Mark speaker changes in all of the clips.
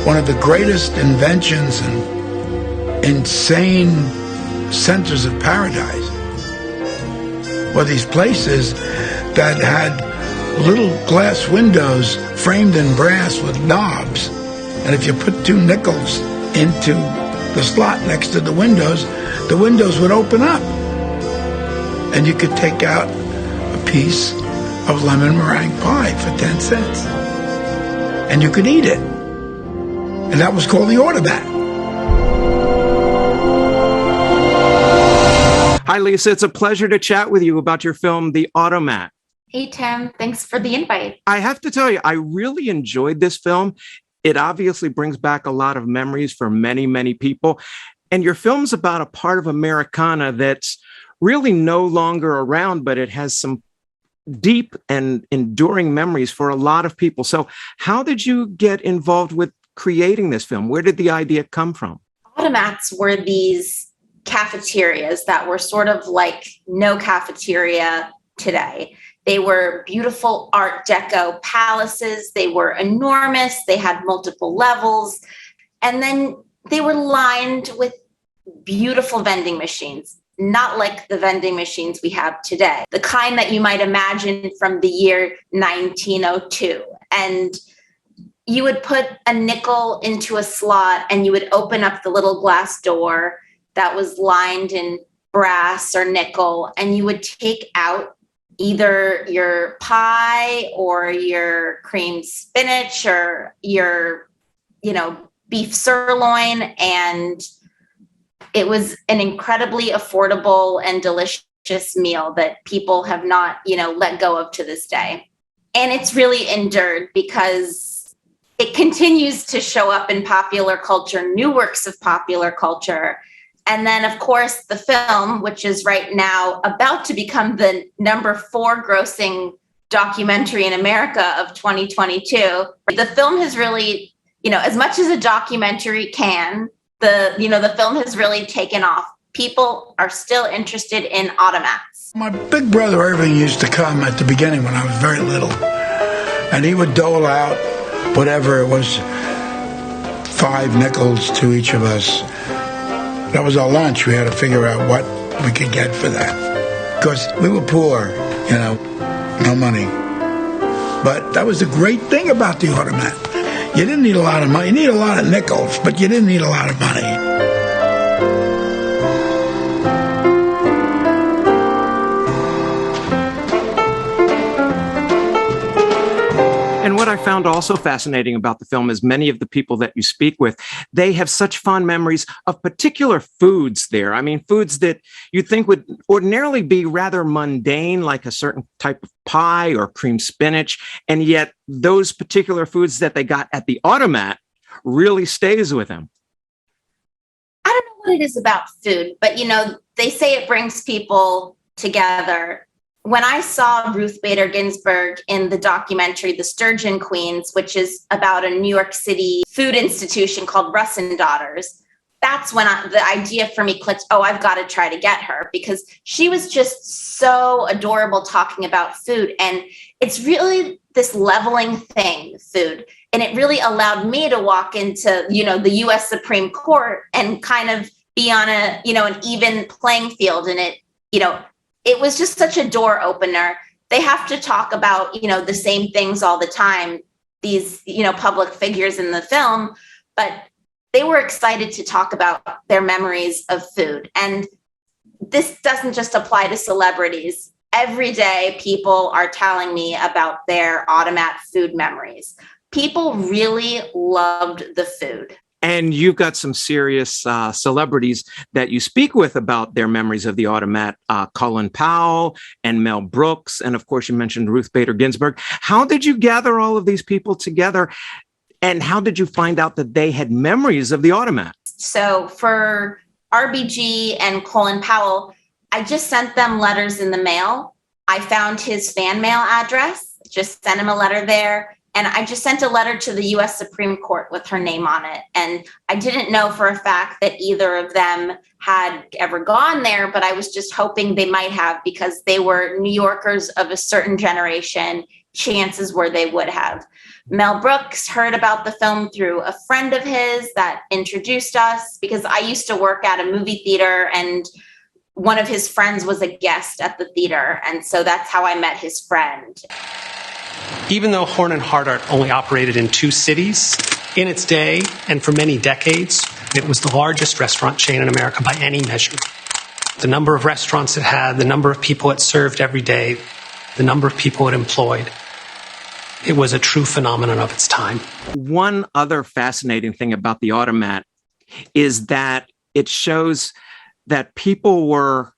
Speaker 1: one of the greatest inventions and insane centers of paradise were these places that had little glass windows framed in brass with knobs. And if you put 2 nickels into the slot next to the windows would open up. And you could take out a piece of lemon meringue pie for 10 cents. And you could eat it. And that was called the Automat.
Speaker 2: Hi, Lisa. It's a pleasure to chat with you about your film, The Automat.
Speaker 3: Hey, Tim. Thanks for the invite.
Speaker 2: I have to tell you, I really enjoyed this film. It obviously brings back a lot of memories for many, many people. And your film's about a part of Americana that's really no longer around, but it has some deep and enduring memories for a lot of people. So how did you get involved with creating this film? Where did the idea come from?
Speaker 3: Automats were these cafeterias that were sort of like no cafeteria today. They were beautiful Art Deco palaces. They were enormous. They had multiple levels. And then they were lined with beautiful vending machines, not like the vending machines we have today, the kind that you might imagine from the year 1902. And you would put a nickel into a slot and you would open up the little glass door that was lined in brass or nickel, and you would take out either your pie or your creamed spinach or your, beef sirloin. And it was an incredibly affordable and delicious meal that people have not, let go of to this day. And it's really endured because it continues to show up in popular culture, new works of popular culture. And then, of course, the film, which is right now about to become the number 4 grossing documentary in America of 2022. The film has really, as much as a documentary can, the film has really taken off. People are still interested in automats.
Speaker 1: My big brother Irving used to come at the beginning when I was very little, and he would dole out whatever it was, 5 nickels to each of us. That was our lunch. We had to figure out what we could get for that. Because we were poor, no money. But that was the great thing about the Automat. You didn't need a lot of money. You need a lot of nickels, but you didn't need a lot of money.
Speaker 2: And what I found also fascinating about the film is many of the people that you speak with, they have such fond memories of particular foods there. I mean, foods that you think would ordinarily be rather mundane, like a certain type of pie or creamed spinach. And yet those particular foods that they got at the Automat really stays with them.
Speaker 3: I don't know what it is about food, but, they say it brings people together. When I saw Ruth Bader Ginsburg in the documentary, The Sturgeon Queens, which is about a New York City food institution called Russ and Daughters, that's when the idea for me clicked, I've got to try to get her, because she was just so adorable talking about food. And it's really this leveling thing, food. And it really allowed me to walk into, the U.S. Supreme Court and kind of be on an even playing field. And it was just such a door opener. They have to talk about, the same things all the time, these, public figures in the film, but they were excited to talk about their memories of food. And this doesn't just apply to celebrities. Every day, people are telling me about their Automat food memories. People really loved the food.
Speaker 2: And you've got some serious celebrities that you speak with about their memories of the Automat, Colin Powell and Mel Brooks. And of course, you mentioned Ruth Bader Ginsburg. How did you gather all of these people together? And how did you find out that they had memories of the Automat?
Speaker 3: So for RBG and Colin Powell, I just sent them letters in the mail. I found his fan mail address, just sent him a letter there. And I just sent a letter to the U.S. Supreme Court with her name on it. And I didn't know for a fact that either of them had ever gone there, but I was just hoping they might have, because they were New Yorkers of a certain generation. Chances were they would have. Mel Brooks heard about the film through a friend of his that introduced us, because I used to work at a movie theater and one of his friends was a guest at the theater. And so that's how I met his friend.
Speaker 4: Even though Horn and Hardart only operated in 2 cities, in its day and for many decades, it was the largest restaurant chain in America by any measure. The number of restaurants it had, the number of people it served every day, the number of people it employed. It was a true phenomenon of its time.
Speaker 2: One other fascinating thing about the Automat is that it shows that people were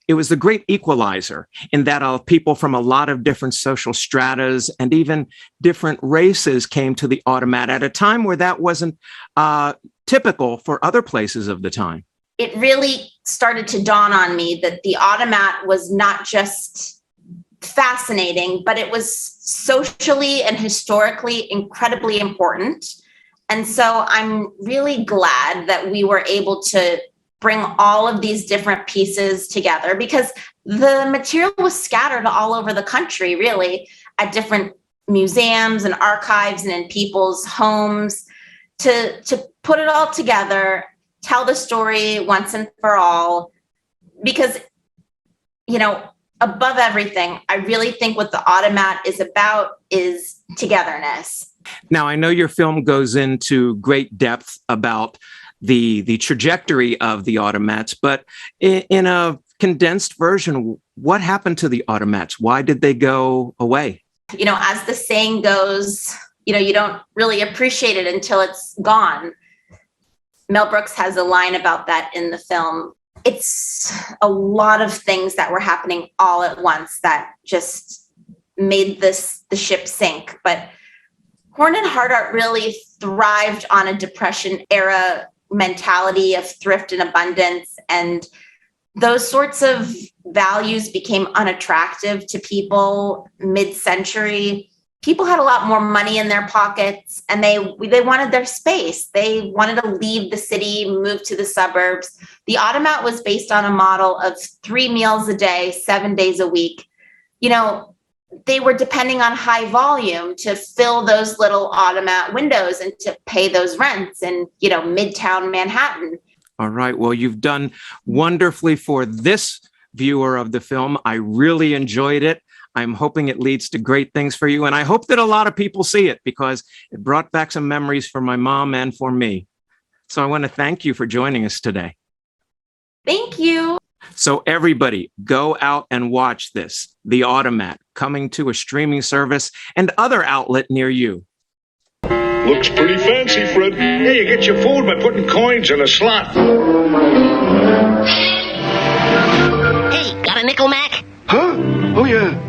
Speaker 2: it was the great equalizer in that people from a lot of different social stratas and even different races came to the Automat at a time where that wasn't typical for other places of the time.
Speaker 3: It really started to dawn on me that the Automat was not just fascinating, but it was socially and historically incredibly important. And so I'm really glad that we were able to bring all of these different pieces together, because the material was scattered all over the country, really, at different museums and archives and in people's homes. To put it all together, tell the story once and for all, because, above everything, I really think what the Automat is about is togetherness.
Speaker 2: Now, I know your film goes into great depth about the trajectory of the Automats, but in a condensed version, what happened to the Automats? Why did they go away?
Speaker 3: As the saying goes, you don't really appreciate it until it's gone. Mel Brooks has a line about that in the film. It's a lot of things that were happening all at once that just made the ship sink. But Horn and Hardart really thrived on a Depression era mentality of thrift and abundance, and those sorts of values became unattractive to people mid-century. People had a lot more money in their pockets, and they wanted their space. They wanted to leave the city, move to the suburbs. The Automat was based on a model of 3 meals a day, 7 days a week. They were depending on high volume to fill those little Automat windows and to pay those rents in, Midtown Manhattan.
Speaker 2: All right. Well, you've done wonderfully for this viewer of the film. I really enjoyed it. I'm hoping it leads to great things for you. And I hope that a lot of people see it, because it brought back some memories for my mom and for me. So I want to thank you for joining us today.
Speaker 3: Thank you.
Speaker 2: So everybody, go out and watch this, The Automat, coming to a streaming service and other outlet near you.
Speaker 5: Looks pretty fancy, Fred.
Speaker 6: Yeah, you get your food by putting coins in a slot.
Speaker 7: Hey, got a nickel, Mac?
Speaker 5: Huh? Oh, yeah.